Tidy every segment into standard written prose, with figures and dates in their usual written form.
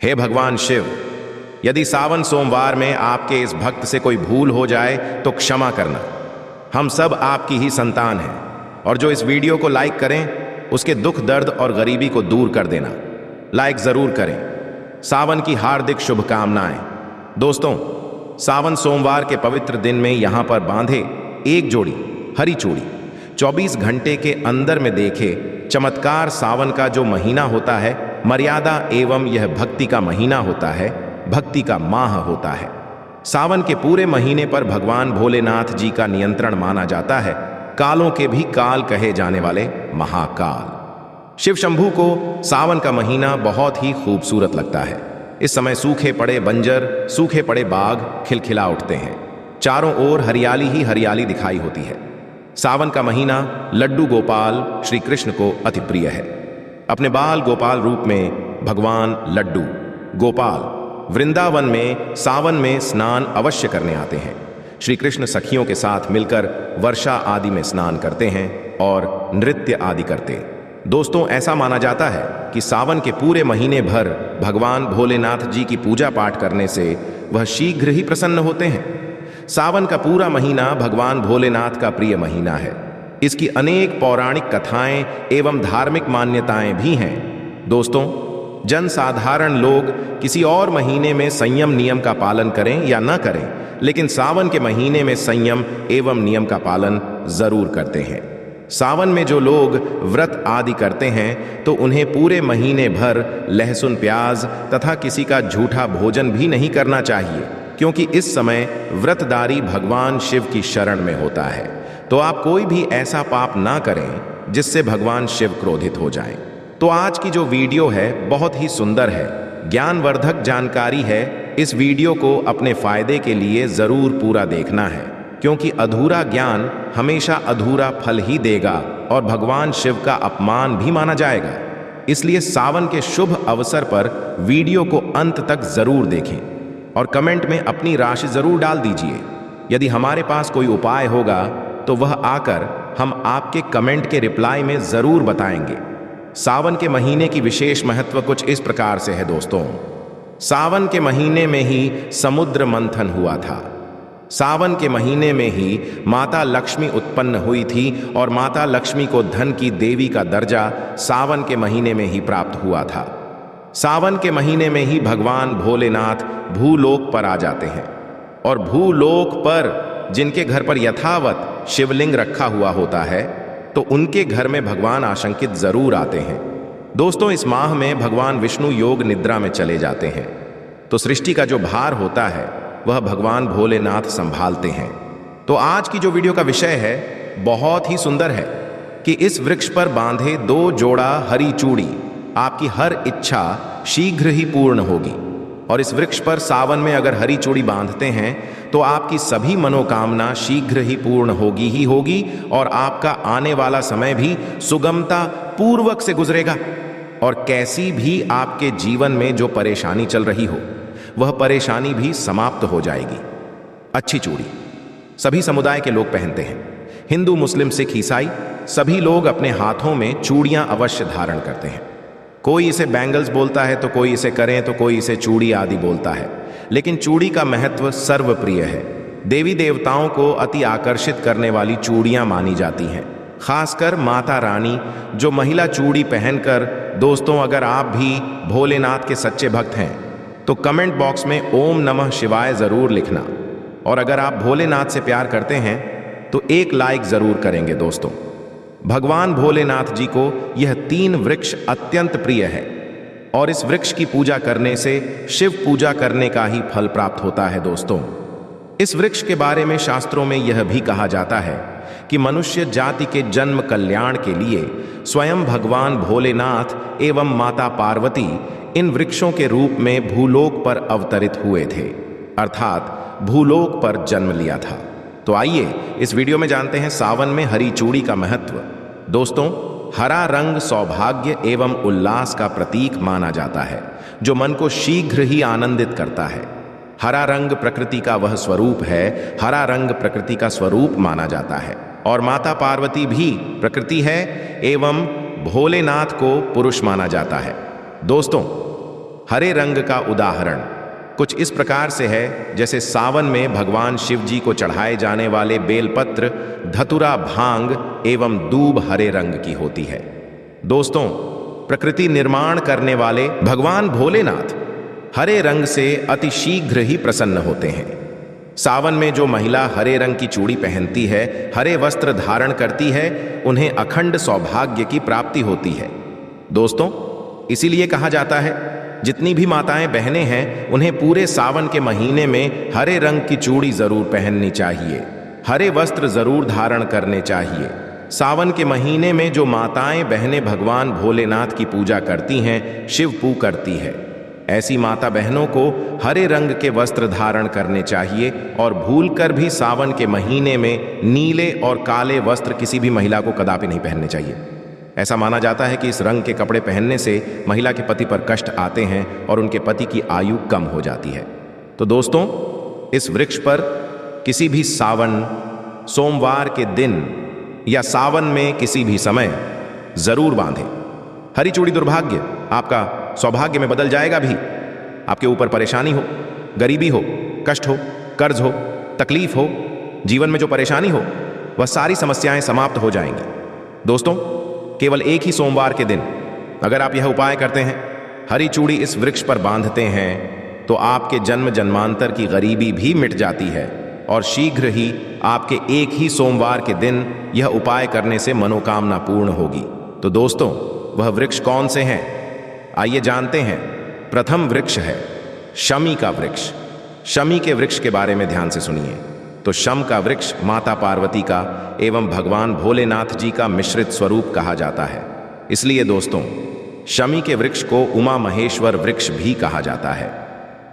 हे भगवान शिव, यदि सावन सोमवार में आपके इस भक्त से कोई भूल हो जाए तो क्षमा करना। हम सब आपकी ही संतान हैं, और जो इस वीडियो को लाइक करें उसके दुख दर्द और गरीबी को दूर कर देना। लाइक जरूर करें। सावन की हार्दिक शुभकामनाएं। दोस्तों, सावन सोमवार के पवित्र दिन में यहां पर बांधे एक जोड़ी हरी चूड़ी 24 घंटे के अंदर में देखे चमत्कार। सावन का जो महीना होता है मर्यादा एवं यह भक्ति का महीना होता है, भक्ति का माह होता है। सावन के पूरे महीने पर भगवान भोलेनाथ जी का नियंत्रण माना जाता है। कालों के भी काल कहे जाने वाले महाकाल शिव शंभू को सावन का महीना बहुत ही खूबसूरत लगता है। इस समय सूखे पड़े बंजर, सूखे पड़े बाग खिलखिला उठते हैं। चारों ओर हरियाली ही हरियाली दिखाई होती है। सावन का महीना लड्डू गोपाल श्री कृष्ण को अति प्रिय है। अपने बाल गोपाल रूप में भगवान लड्डू गोपाल वृंदावन में सावन में स्नान अवश्य करने आते हैं। श्री कृष्ण सखियों के साथ मिलकर वर्षा आदि में स्नान करते हैं और नृत्य आदि करते। दोस्तों, ऐसा माना जाता है कि सावन के पूरे महीने भर भगवान भोलेनाथ जी की पूजा पाठ करने से वह शीघ्र ही प्रसन्न होते हैं। सावन का पूरा महीना भगवान भोलेनाथ का प्रिय महीना है। इसकी अनेक पौराणिक कथाएं एवं धार्मिक मान्यताएं भी हैं। दोस्तों, जनसाधारण लोग किसी और महीने में संयम नियम का पालन करें या न करें, लेकिन सावन के महीने में संयम एवं नियम का पालन जरूर करते हैं। सावन में जो लोग व्रत आदि करते हैं तो उन्हें पूरे महीने भर लहसुन प्याज तथा किसी का झूठा भोजन भी नहीं करना चाहिए, क्योंकि इस समय व्रतधारी भगवान शिव की शरण में होता है। तो आप कोई भी ऐसा पाप ना करें जिससे भगवान शिव क्रोधित हो जाएं। तो आज की जो वीडियो है बहुत ही सुंदर है, ज्ञानवर्धक जानकारी है। इस वीडियो को अपने फायदे के लिए जरूर पूरा देखना है, क्योंकि अधूरा ज्ञान हमेशा अधूरा फल ही देगा और भगवान शिव का अपमान भी माना जाएगा। इसलिए सावन के शुभ अवसर पर वीडियो को अंत तक जरूर देखें और कमेंट में अपनी राशि जरूर डाल दीजिए। यदि हमारे पास कोई उपाय होगा तो वह आकर हम आपके कमेंट के रिप्लाई में जरूर बताएंगे। सावन के महीने की विशेष महत्व कुछ इस प्रकार से है। दोस्तों, सावन के महीने में ही समुद्र मंथन हुआ था। सावन के महीने में ही माता लक्ष्मी उत्पन्न हुई थी और माता लक्ष्मी को धन की देवी का दर्जा सावन के महीने में ही प्राप्त हुआ था। सावन के महीने में ही भगवान भोलेनाथ भूलोक पर आ जाते हैं, और भूलोक पर जिनके घर पर यथावत शिवलिंग रखा हुआ होता है तो उनके घर में भगवान आशंकित जरूर आते हैं। दोस्तों, इस माह में भगवान विष्णु योग निद्रा में चले जाते हैं, तो सृष्टि का जो भार होता है वह भगवान भोलेनाथ संभालते हैं। तो आज की जो वीडियो का विषय है बहुत ही सुंदर है कि इस वृक्ष पर बांधे 2 जोड़ा हरी चूड़ी आपकी हर इच्छा शीघ्र ही पूर्ण होगी। और इस वृक्ष पर सावन में अगर हरी चूड़ी बांधते हैं तो आपकी सभी मनोकामना शीघ्र ही पूर्ण होगी ही होगी, और आपका आने वाला समय भी सुगमता पूर्वक से गुजरेगा। और कैसी भी आपके जीवन में जो परेशानी चल रही हो वह परेशानी भी समाप्त हो जाएगी। अच्छी चूड़ी सभी समुदाय के लोग पहनते हैं। हिंदू, मुस्लिम, सिख, ईसाई सभी लोग अपने हाथों में चूड़ियां अवश्य धारण करते हैं। कोई इसे बैंगल्स बोलता है तो कोई इसे करें तो कोई इसे चूड़ी आदि बोलता है, लेकिन चूड़ी का महत्व सर्वप्रिय है। देवी देवताओं को अति आकर्षित करने वाली चूड़ियां मानी जाती हैं, खासकर माता रानी जो महिला चूड़ी पहनकर। दोस्तों, अगर आप भी भोलेनाथ के सच्चे भक्त हैं तो कमेंट बॉक्स में ओम नमः शिवाय जरूर लिखना, और अगर आप भोलेनाथ से प्यार करते हैं तो एक लाइक जरूर करेंगे। दोस्तों, भगवान भोलेनाथ जी को यह 3 वृक्ष अत्यंत प्रिय है, और इस वृक्ष की पूजा करने से शिव पूजा करने का ही फल प्राप्त होता है। दोस्तों, इस वृक्ष के बारे में शास्त्रों में यह भी कहा जाता है कि मनुष्य जाति के जन्म कल्याण के लिए स्वयं भगवान भोलेनाथ एवं माता पार्वती इन वृक्षों के रूप में भूलोक पर अवतरित हुए थे, अर्थात भूलोक पर जन्म लिया था। तो आइए इस वीडियो में जानते हैं सावन में हरी चूड़ी का महत्व। दोस्तों, हरा रंग सौभाग्य एवं उल्लास का प्रतीक माना जाता है, जो मन को शीघ्र ही आनंदित करता है। हरा रंग प्रकृति का वह स्वरूप है, हरा रंग प्रकृति का स्वरूप माना जाता है, और माता पार्वती भी प्रकृति है एवं भोलेनाथ को पुरुष माना जाता है। दोस्तों, हरे रंग का उदाहरण कुछ इस प्रकार से है जैसे सावन में भगवान शिव जी को चढ़ाए जाने वाले बेलपत्र, धतुरा, भांग एवं दूब हरे रंग की होती है। दोस्तों, प्रकृति निर्माण करने वाले भगवान भोलेनाथ हरे रंग से अति शीघ्र ही प्रसन्न होते हैं। सावन में जो महिला हरे रंग की चूड़ी पहनती है, हरे वस्त्र धारण करती है, उन्हें अखंड सौभाग्य की प्राप्ति होती है। दोस्तों, इसीलिए कहा जाता है जितनी भी माताएं बहनें हैं उन्हें पूरे सावन के महीने में हरे रंग की चूड़ी जरूर पहननी चाहिए, हरे वस्त्र जरूर धारण करने चाहिए। सावन के महीने में जो माताएं बहनें भगवान भोलेनाथ की पूजा करती हैं, शिव पू करती है, ऐसी माता बहनों को हरे रंग के वस्त्र धारण करने चाहिए और भूलकर भी सावन के महीने में नीले और काले वस्त्र किसी भी महिला को कदापि नहीं पहनने चाहिए। ऐसा माना जाता है कि इस रंग के कपड़े पहनने से महिला के पति पर कष्ट आते हैं और उनके पति की आयु कम हो जाती है। तो दोस्तों, इस वृक्ष पर किसी भी सावन, सोमवार के दिन या सावन में किसी भी समय जरूर बांधें। हरी चूड़ी दुर्भाग्य आपका सौभाग्य में बदल जाएगा भी। आपके ऊपर परेशानी हो, गरीबी हो, कष्ट हो, कर्ज हो, तकलीफ हो, जीवन में जो परेशानी हो, वह सारी समस्याएं समाप्त हो जाएंगी। दोस्तों, केवल एक ही सोमवार के दिन अगर आप यह उपाय करते हैं, हरी चूड़ी इस वृक्ष पर बांधते हैं, तो आपके जन्म जन्मांतर की गरीबी भी मिट जाती है और शीघ्र ही आपके एक ही सोमवार के दिन यह उपाय करने से मनोकामना पूर्ण होगी। तो दोस्तों, वह वृक्ष कौन से हैं? आइए जानते हैं। प्रथम वृक्ष है शमी का वृक्ष। शमी के वृक्ष के बारे में ध्यान से सुनिए। तो शम का वृक्ष माता पार्वती का एवं भगवान भोलेनाथ जी का मिश्रित स्वरूप कहा जाता है। इसलिए दोस्तों, शमी के वृक्ष को उमा महेश्वर वृक्ष भी कहा जाता है।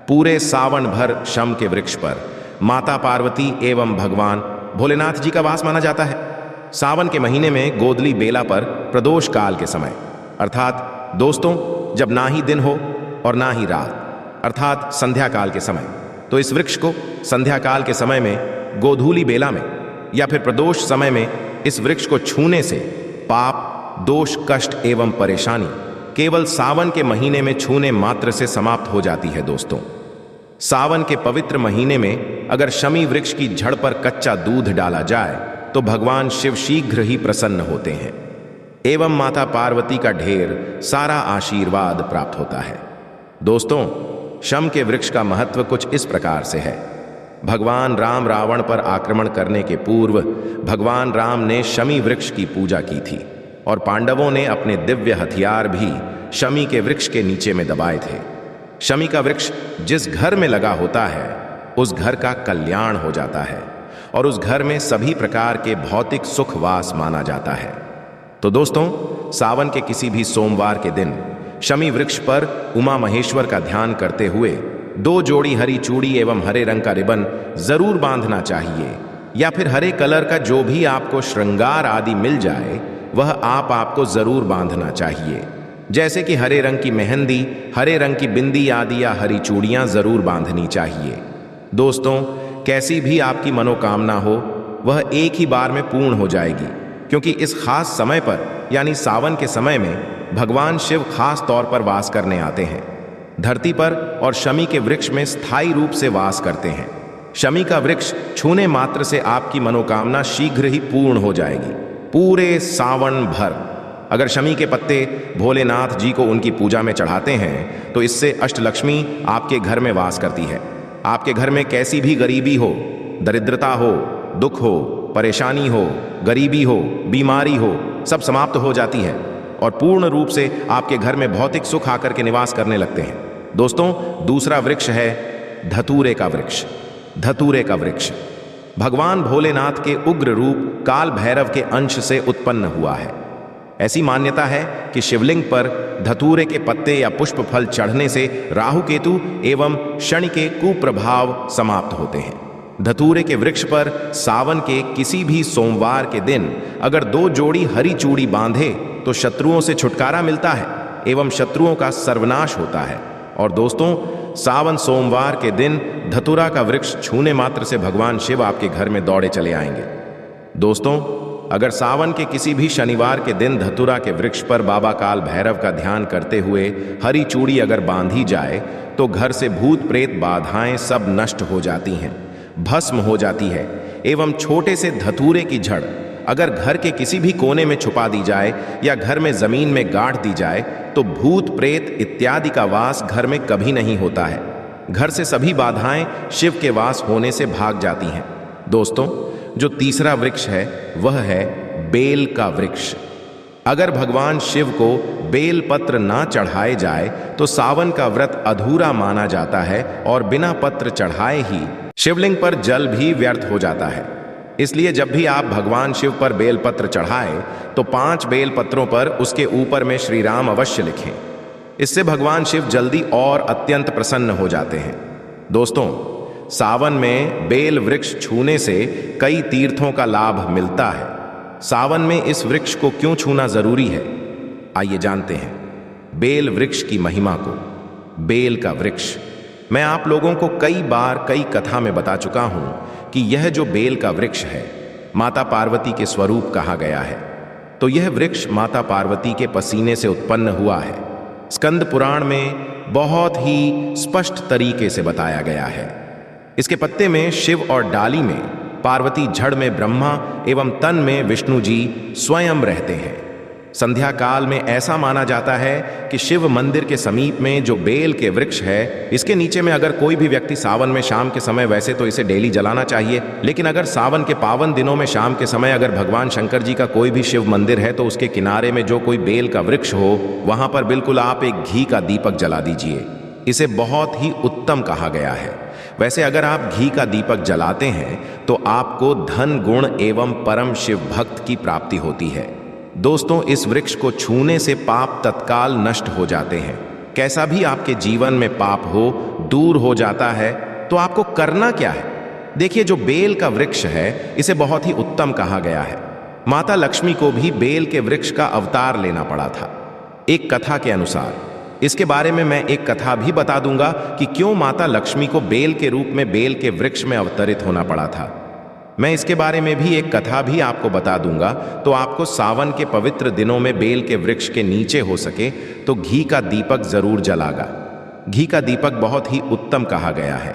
पूरे सावन भर शम के वृक्ष पर माता पार्वती एवं भगवान भोलेनाथ जी का वास माना जाता है। सावन के महीने में गोदली बेला पर प्रदोष काल के समय, अर्थात दोस्तों जब ना ही दिन हो और ना ही रात, अर्थात संध्या काल के समय, तो इस वृक्ष को संध्या काल के समय में, गोधूली बेला में या फिर प्रदोष समय में इस वृक्ष को छूने से पाप, दोष, कष्ट एवं परेशानी केवल सावन के महीने में छूने मात्र से समाप्त हो जाती है। दोस्तों, सावन के पवित्र महीने में अगर शमी वृक्ष की जड़ पर कच्चा दूध डाला जाए तो भगवान शिव शीघ्र ही प्रसन्न होते हैं एवं माता पार्वती का ढेर सारा आशीर्वाद प्राप्त होता है। दोस्तों, शम के वृक्ष का महत्व कुछ इस प्रकार से है। भगवान राम रावण पर आक्रमण करने के पूर्व भगवान राम ने शमी वृक्ष की पूजा की थी और पांडवों ने अपने दिव्य हथियार भी शमी के वृक्ष के नीचे में दबाए थे। शमी का वृक्ष जिस घर में लगा होता है उस घर का कल्याण हो जाता है और उस घर में सभी प्रकार के भौतिक सुख वास माना जाता है। तो दोस्तों, सावन के किसी भी सोमवार के दिन शमी वृक्ष पर उमा महेश्वर का ध्यान करते हुए 2 जोड़ी हरी चूड़ी एवं हरे रंग का रिबन जरूर बांधना चाहिए, या फिर हरे कलर का जो भी आपको श्रृंगार आदि मिल जाए वह आपको जरूर बांधना चाहिए। जैसे कि हरे रंग की मेहंदी, हरे रंग की बिंदी आदि या हरी चूड़ियां जरूर बांधनी चाहिए। दोस्तों, कैसी भी आपकी मनोकामना हो वह एक ही बार में पूर्ण हो जाएगी, क्योंकि इस खास समय पर यानी सावन के समय में भगवान शिव खास तौर पर वास करने आते हैं धरती पर और शमी के वृक्ष में स्थायी रूप से वास करते हैं। शमी का वृक्ष छूने मात्र से आपकी मनोकामना शीघ्र ही पूर्ण हो जाएगी। पूरे सावन भर अगर शमी के पत्ते भोलेनाथ जी को उनकी पूजा में चढ़ाते हैं तो इससे अष्टलक्ष्मी आपके घर में वास करती है। आपके घर में कैसी भी गरीबी हो, दरिद्रता हो, दुख हो, परेशानी हो, गरीबी हो, बीमारी हो, सब समाप्त हो जाती है और पूर्ण रूप से आपके घर में भौतिक सुख आकर के निवास करने लगते हैं। दोस्तों, दूसरा वृक्ष है धतूरे का वृक्ष। धतूरे का वृक्ष भगवान भोलेनाथ के उग्र रूप काल भैरव के अंश से उत्पन्न हुआ है। ऐसी मान्यता है कि शिवलिंग पर धतूरे के पत्ते या पुष्प फल चढ़ने से राहु केतु एवं शनि के कुप्रभाव समाप्त होते हैं। धतूरे के वृक्ष पर सावन के किसी भी सोमवार के दिन अगर 2 जोड़ी हरी चूड़ी बांधे तो शत्रुओं से छुटकारा मिलता है एवं शत्रुओं का सर्वनाश होता है। और दोस्तों, सावन सोमवार के दिन धतूरा का वृक्ष छूने मात्र से भगवान शिव आपके घर में दौड़े चले आएंगे। दोस्तों, अगर सावन के किसी भी शनिवार के दिन धतुरा के वृक्ष पर बाबा काल भैरव का ध्यान करते हुए हरी चूड़ी अगर बांधी जाए तो घर से भूत प्रेत बाधाएं सब नष्ट हो जाती हैं, भस्म हो जाती है। एवं छोटे से धतूरे की जड़ अगर घर के किसी भी कोने में छुपा दी जाए या घर में जमीन में गाड़ दी जाए तो भूत प्रेत इत्यादि का वास घर में कभी नहीं होता है। घर से सभी बाधाएं शिव के वास होने से भाग जाती हैं। दोस्तों, जो तीसरा वृक्ष है वह है बेल का वृक्ष। अगर भगवान शिव को बेल पत्र ना चढ़ाए जाए तो सावन का व्रत अधूरा माना जाता है और बिना पत्र चढ़ाए ही शिवलिंग पर जल भी व्यर्थ हो जाता है। इसलिए जब भी आप भगवान शिव पर बेल पत्र चढ़ाएं तो 5 बेल पत्रों पर उसके ऊपर में श्री राम अवश्य लिखें। इससे भगवान शिव जल्दी और अत्यंत प्रसन्न हो जाते हैं। दोस्तों, सावन में बेल वृक्ष छूने से कई तीर्थों का लाभ मिलता है। सावन में इस वृक्ष को क्यों छूना जरूरी है, आइए जानते हैं बेल वृक्ष की महिमा को। बेल का वृक्ष मैं आप लोगों को कई बार कई कथा में बता चुका हूं कि यह जो बेल का वृक्ष है माता पार्वती के स्वरूप कहा गया है। तो यह वृक्ष माता पार्वती के पसीने से उत्पन्न हुआ है। स्कंद पुराण में बहुत ही स्पष्ट तरीके से बताया गया है। इसके पत्ते में शिव और डाली में पार्वती, जड़ में ब्रह्मा एवं तन में विष्णु जी स्वयं रहते हैं। संध्या काल में ऐसा माना जाता है कि शिव मंदिर के समीप में जो बेल के वृक्ष है, इसके नीचे में अगर कोई भी व्यक्ति सावन में शाम के समय, वैसे तो इसे डेली जलाना चाहिए, लेकिन अगर सावन के पावन दिनों में शाम के समय अगर भगवान शंकर जी का कोई भी शिव मंदिर है तो उसके किनारे में जो कोई बेल का वृक्ष हो वहां पर बिल्कुल आप एक घी का दीपक जला दीजिए। इसे बहुत ही उत्तम कहा गया है। वैसे अगर आप घी का दीपक जलाते हैं तो आपको धन, गुण एवं परम शिव भक्त की प्राप्ति होती है। दोस्तों, इस वृक्ष को छूने से पाप तत्काल नष्ट हो जाते हैं। कैसा भी आपके जीवन में पाप हो दूर हो जाता है। तो आपको करना क्या है? देखिए, जो बेल का वृक्ष है इसे बहुत ही उत्तम कहा गया है। माता लक्ष्मी को भी बेल के वृक्ष का अवतार लेना पड़ा था। एक कथा के अनुसार, इसके बारे में मैं एक कथा भी बता दूंगा कि क्यों माता लक्ष्मी को बेल के रूप में बेल के वृक्ष में अवतरित होना पड़ा था। मैं इसके बारे में भी एक कथा भी आपको बता दूंगा। तो आपको सावन के पवित्र दिनों में बेल के वृक्ष के नीचे हो सके तो घी का दीपक जरूर जलागा। घी का दीपक बहुत ही उत्तम कहा गया है।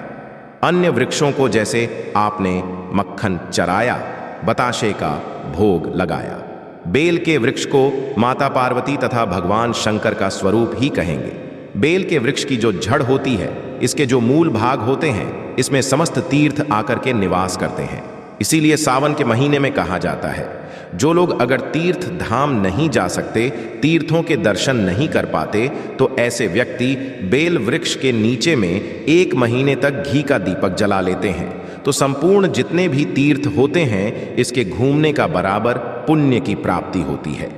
अन्य वृक्षों को जैसे आपने मक्खन चराया, बताशे का भोग लगाया, बेल के वृक्ष को माता पार्वती तथा भगवान शंकर का स्वरूप ही कहेंगे। बेल के वृक्ष की जो जड़ होती है, इसके जो मूल भाग होते हैं, इसमें समस्त तीर्थ आकर के निवास करते हैं। इसीलिए सावन के महीने में कहा जाता है, जो लोग अगर तीर्थ धाम नहीं जा सकते, तीर्थों के दर्शन नहीं कर पाते, तो ऐसे व्यक्ति बेल वृक्ष के नीचे में 1 महीने तक घी का दीपक जला लेते हैं। तो संपूर्ण जितने भी तीर्थ होते हैं, इसके घूमने का बराबर पुण्य की प्राप्ति होती है।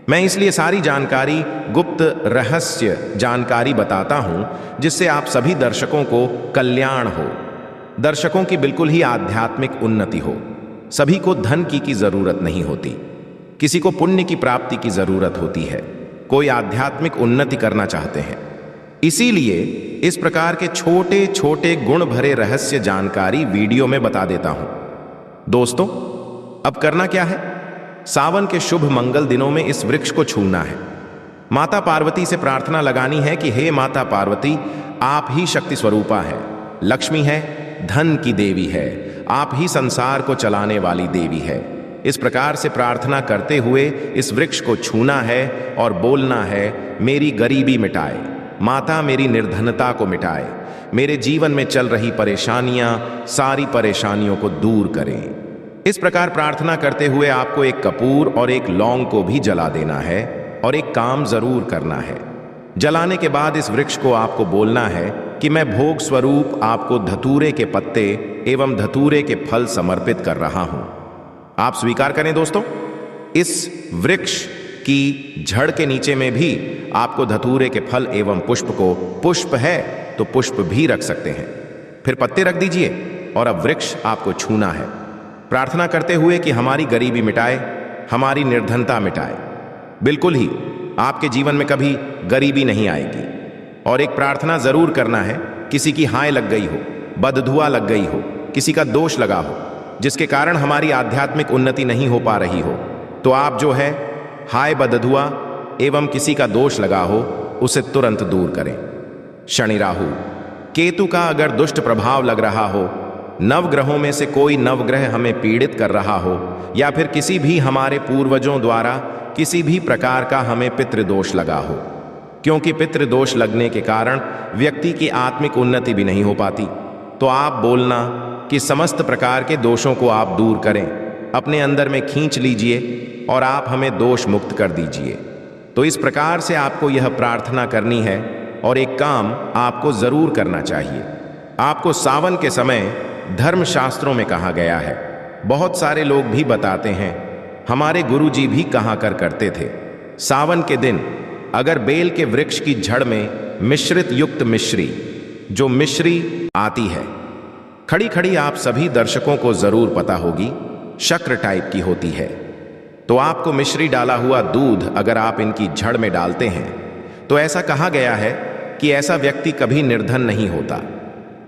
मैं इसलिए सारी जानकारी, गुप्त रहस्य जानकारी बताता हूं, जिससे आप सभी दर्शकों को कल्याण हो, दर्शकों की बिल्कुल ही आध्यात्मिक उन्नति हो। सभी को धन की जरूरत नहीं होती, किसी को पुण्य की प्राप्ति की जरूरत होती है। कोई आध्यात्मिक उन्नति करना चाहते हैं। इसीलिए इस प्रकार के छोटे छोटे गुण भरे रहस्य जानकारी वीडियो में बता देता हूं। दोस्तों, अब करना क्या है? सावन के शुभ मंगल दिनों में इस वृक्ष को छूना है। माता पार्वती से प्रार्थना लगानी है कि हे माता पार्वती, आप ही शक्ति स्वरूपा है, लक्ष्मी है, धन की देवी है, आप ही संसार को चलाने वाली देवी है। इस प्रकार से प्रार्थना करते हुए इस वृक्ष को छूना है और बोलना है, मेरी गरीबी मिटाए माता, मेरी निर्धनता को मिटाए, मेरे जीवन में चल रही परेशानियां, सारी परेशानियों को दूर करें। इस प्रकार प्रार्थना करते हुए आपको एक कपूर और एक लौंग को भी जला देना है और एक काम जरूर करना है। जलाने के बाद इस वृक्ष को आपको बोलना है कि मैं भोग स्वरूप आपको धतूरे के पत्ते एवं धतूरे के फल समर्पित कर रहा हूं। आप स्वीकार करें। दोस्तों, इस वृक्ष की जड़ के नीचे में भी आपको धतूरे के फल एवं पुष्प को, पुष्प है तो पुष्प भी रख सकते हैं, फिर पत्ते रख दीजिए और अब वृक्ष आपको छूना है, प्रार्थना करते हुए कि हमारी गरीबी मिटाए, हमारी निर्धनता मिटाए। बिल्कुल ही आपके जीवन में कभी गरीबी नहीं आएगी। और एक प्रार्थना जरूर करना है, किसी की हाय लग गई हो, बददुआ लग गई हो, किसी का दोष लगा हो, जिसके कारण हमारी आध्यात्मिक उन्नति नहीं हो पा रही हो, तो आप जो है हाय बदधुआ एवं किसी का दोष लगा हो उसे तुरंत दूर करें। शनि राहु केतु का अगर दुष्ट प्रभाव लग रहा हो, नवग्रहों में से कोई नवग्रह हमें पीड़ित कर रहा हो, या फिर किसी भी हमारे पूर्वजों द्वारा किसी भी प्रकार का हमें पितृदोष लगा हो, क्योंकि पितृदोष लगने के कारण व्यक्ति की आत्मिक उन्नति भी नहीं हो पाती, तो आप बोलना कि समस्त प्रकार के दोषों को आप दूर करें, अपने अंदर में खींच लीजिए और आप हमें दोष मुक्त कर दीजिए। तो इस प्रकार से आपको यह प्रार्थना करनी है और एक काम आपको जरूर करना चाहिए। आपको सावन के समय धर्मशास्त्रों में कहा गया है, बहुत सारे लोग भी बताते हैं, हमारे गुरुजी भी कहा करते थे, सावन के दिन अगर बेल के वृक्ष की जड़ में मिश्रित युक्त मिश्री, जो मिश्री आती है खड़ी खड़ी, आप सभी दर्शकों को जरूर पता होगी, शक्र टाइप की होती है, तो आपको मिश्री डाला हुआ दूध अगर आप इनकी जड़ में डालते हैं तो ऐसा कहा गया है कि ऐसा व्यक्ति कभी निर्धन नहीं होता।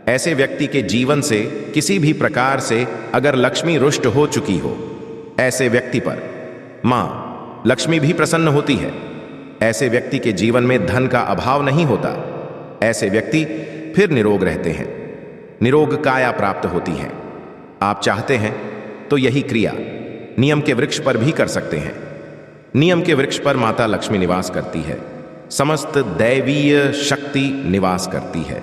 ऐसे व्यक्ति के जीवन से किसी भी प्रकार से अगर लक्ष्मी रुष्ट हो चुकी हो, ऐसे व्यक्ति पर मां लक्ष्मी भी प्रसन्न होती है। ऐसे व्यक्ति के जीवन में धन का अभाव नहीं होता। ऐसे व्यक्ति फिर निरोग रहते हैं, निरोग काया प्राप्त होती है। आप चाहते हैं तो यही क्रिया नियम के वृक्ष पर भी कर सकते हैं। नियम के वृक्ष पर माता लक्ष्मी निवास करती है, समस्त दैवीय शक्ति निवास करती है।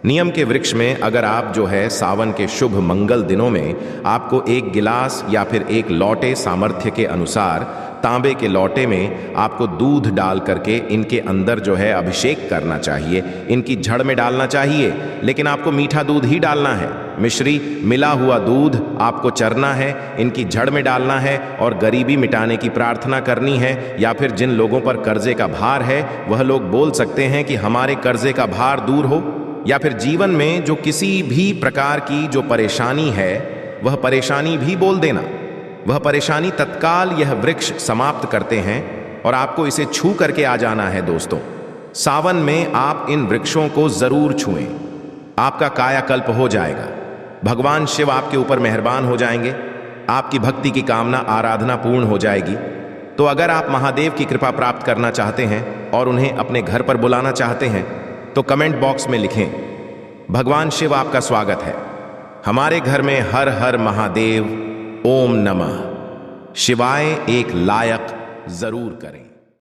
नियम के वृक्ष में अगर आप जो है सावन के शुभ मंगल दिनों में आपको एक गिलास या फिर एक लोटे सामर्थ्य के अनुसार तांबे के लोटे में आपको दूध डाल करके इनके अंदर जो है अभिषेक करना चाहिए, इनकी जड़ में डालना चाहिए, लेकिन आपको मीठा दूध ही डालना है। मिश्री मिला हुआ दूध आपको चरना है, इनकी जड़ में डालना है और गरीबी मिटाने की प्रार्थना करनी है। या फिर जिन लोगों पर कर्जे का भार है वह लोग बोल सकते हैं कि हमारे कर्जे का भार दूर हो, या फिर जीवन में जो किसी भी प्रकार की जो परेशानी है वह परेशानी भी बोल देना। वह परेशानी तत्काल यह वृक्ष समाप्त करते हैं और आपको इसे छू करके आ जाना है। दोस्तों, सावन में आप इन वृक्षों को जरूर छुएं, आपका कायाकल्प हो जाएगा। भगवान शिव आपके ऊपर मेहरबान हो जाएंगे, आपकी भक्ति की कामना आराधना पूर्ण हो जाएगी। तो अगर आप महादेव की कृपा प्राप्त करना चाहते हैं और उन्हें अपने घर पर बुलाना चाहते हैं तो कमेंट बॉक्स में लिखें, भगवान शिव आपका स्वागत है, हमारे घर में हर हर महादेव, ओम नमः शिवाय एक लायक जरूर करें।